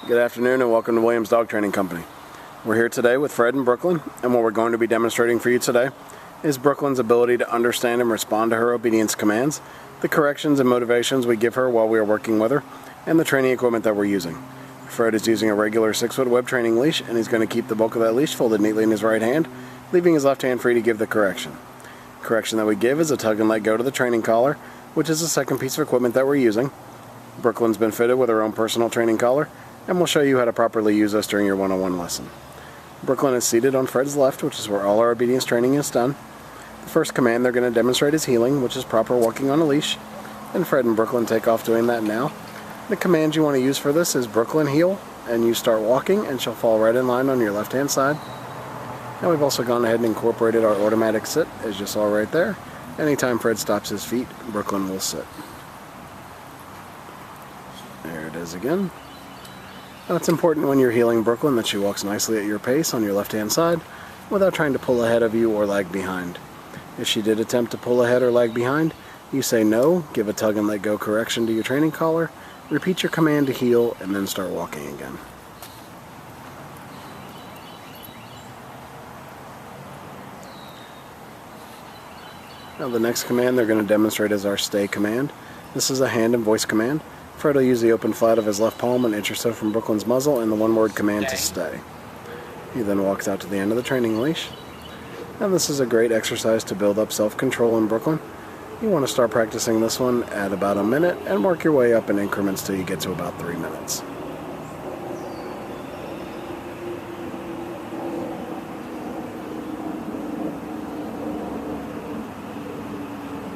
Good afternoon and welcome to Williams Dog Training Company. We're here today with Fred and Brooklyn, and what we're going to be demonstrating for you today is Brooklyn's ability to understand and respond to her obedience commands, the corrections and motivations we give her while we are working with her, and the training equipment that we're using. Fred is using a regular 6-foot web training leash, and he's going to keep the bulk of that leash folded neatly in his right hand, leaving his left hand free to give the correction. The correction that we give is a tug and let go to the training collar, which is the second piece of equipment that we're using. Brooklyn's been fitted with her own personal training collar, and we'll show you how to properly use this during your one-on-one lesson. Brooklyn is seated on Fred's left, which is where all our obedience training is done. The first command they're going to demonstrate is heeling, which is proper walking on a leash, and Fred and Brooklyn take off doing that now. The command you want to use for this is Brooklyn heel, and you start walking, and she'll fall right in line on your left-hand side. Now we've also gone ahead and incorporated our automatic sit, as you saw right there. Anytime Fred stops his feet, Brooklyn will sit. There it is again. Now it's important when you're heeling Brooklyn that she walks nicely at your pace on your left-hand side without trying to pull ahead of you or lag behind. If she did attempt to pull ahead or lag behind, you say no, give a tug and let go correction to your training collar, repeat your command to heel, and then start walking again. Now the next command they're going to demonstrate is our stay command. This is a hand and voice command. Fred will use the open flat of his left palm an inch or so from Brooklyn's muzzle and the one-word command to stay. He then walks out to the end of the training leash. And this is a great exercise to build up self-control in Brooklyn. You want to start practicing this one at about a minute and work your way up in increments till you get to about 3 minutes.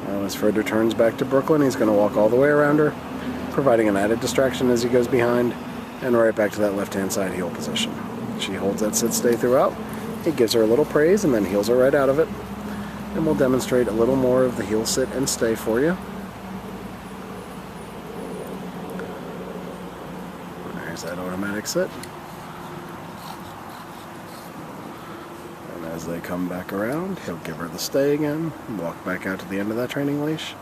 Now as Fred returns back to Brooklyn, he's going to walk all the way around her, providing an added distraction as he goes behind, and right back to that left-hand side heel position. She holds that sit-stay throughout. He gives her a little praise and then heels her right out of it. And we'll demonstrate a little more of the heel sit and stay for you. There's that automatic sit. And as they come back around, he'll give her the stay again, and walk back out to the end of that training leash.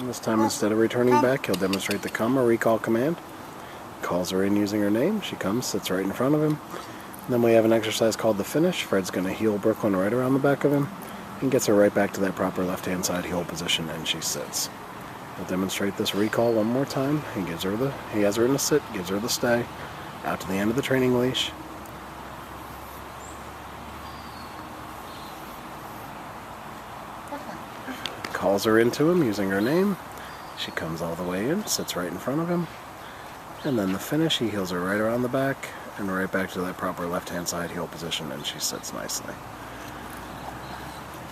This time, instead of returning back, he'll demonstrate the come or recall command. Calls her in using her name. She comes, sits right in front of him. And then we have an exercise called the finish. Fred's going to heel Brooklyn right around the back of him and gets her right back to that proper left-hand side heel position, and she sits. He'll demonstrate this recall one more time. He has her in the sit, gives her the stay, out to the end of the training leash. Calls her into him using her name. She comes all the way in, sits right in front of him. And then the finish, he heels her right around the back and right back to that proper left-hand side heel position, and she sits nicely.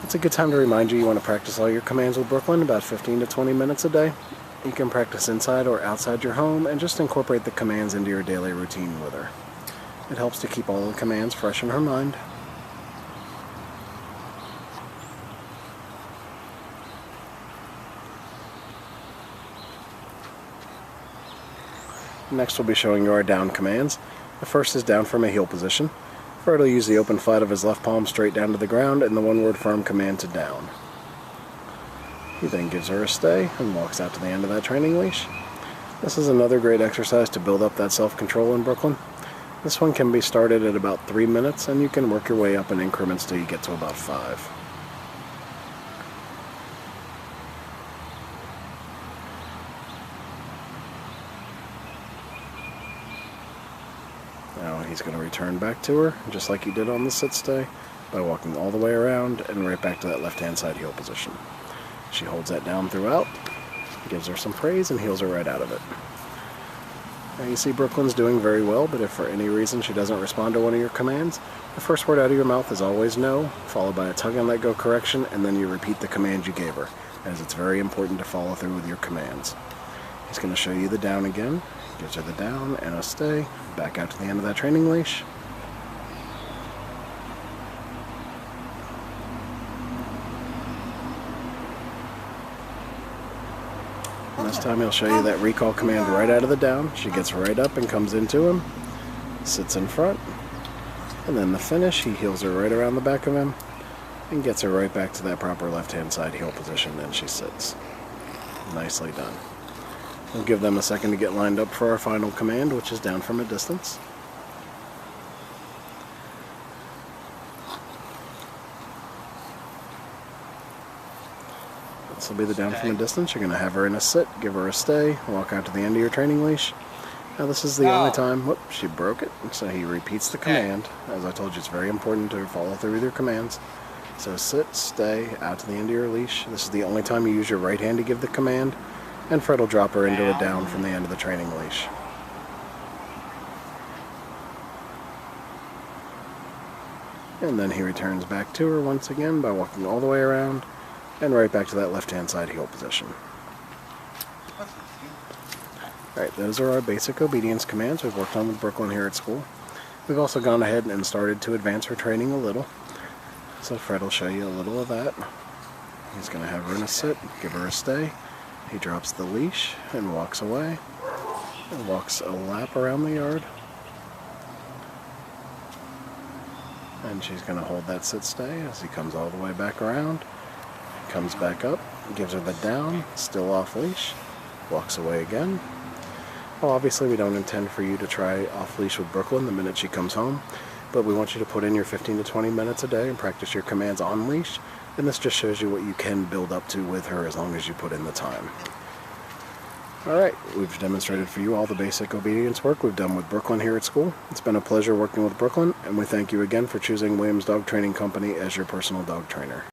It's a good time to remind you want to practice all your commands with Brooklyn about 15 to 20 minutes a day. You can practice inside or outside your home and just incorporate the commands into your daily routine with her. It helps to keep all the commands fresh in her mind. Next we'll be showing you our down commands. The first is down from a heel position. Fred will use the open flat of his left palm straight down to the ground and the one-word firm command to down. He then gives her a stay and walks out to the end of that training leash. This is another great exercise to build up that self-control in Brooklyn. This one can be started at about 3 minutes, and you can work your way up in increments till you get to about 5. Now he's going to return back to her, just like he did on the sit-stay, by walking all the way around and right back to that left-hand side heel position. She holds that down throughout, gives her some praise, and heels her right out of it. Now you see Brooklyn's doing very well, but if for any reason she doesn't respond to one of your commands, the first word out of your mouth is always no, followed by a tug and let go correction, and then you repeat the command you gave her, as it's very important to follow through with your commands. He's going to show you the down again. Gives her the down and a stay, back out to the end of that training leash. And this time he'll show you that recall command right out of the down. She gets right up and comes into him, sits in front, and then the finish, he heels her right around the back of him, and gets her right back to that proper left-hand side heel position, and she sits. Nicely done. We'll give them a second to get lined up for our final command, which is down from a distance. This will be the down from a distance. You're going to have her in a sit, give her a stay, walk out to the end of your training leash. Now this is the only time, whoop, she broke it, so he repeats the command. As I told you, it's very important to follow through with your commands. So sit, stay, out to the end of your leash. This is the only time you use your right hand to give the command, and Fred will drop her into a down from the end of the training leash. And then he returns back to her once again by walking all the way around and right back to that left-hand side heel position. Alright, those are our basic obedience commands we've worked on with Brooklyn here at school. We've also gone ahead and started to advance her training a little. So Fred will show you a little of that. He's going to have her in a sit, give her a stay. He drops the leash and walks away. And walks a lap around the yard. And she's going to hold that sit stay as he comes all the way back around. Comes back up, gives her the down, still off leash, walks away again. Well, obviously we don't intend for you to try off leash with Brooklyn the minute she comes home, but we want you to put in your 15 to 20 minutes a day and practice your commands on leash, and this just shows you what you can build up to with her as long as you put in the time. Alright, we've demonstrated for you all the basic obedience work we've done with Brooklyn here at school. It's been a pleasure working with Brooklyn, and we thank you again for choosing Williams Dog Training Company as your personal dog trainer.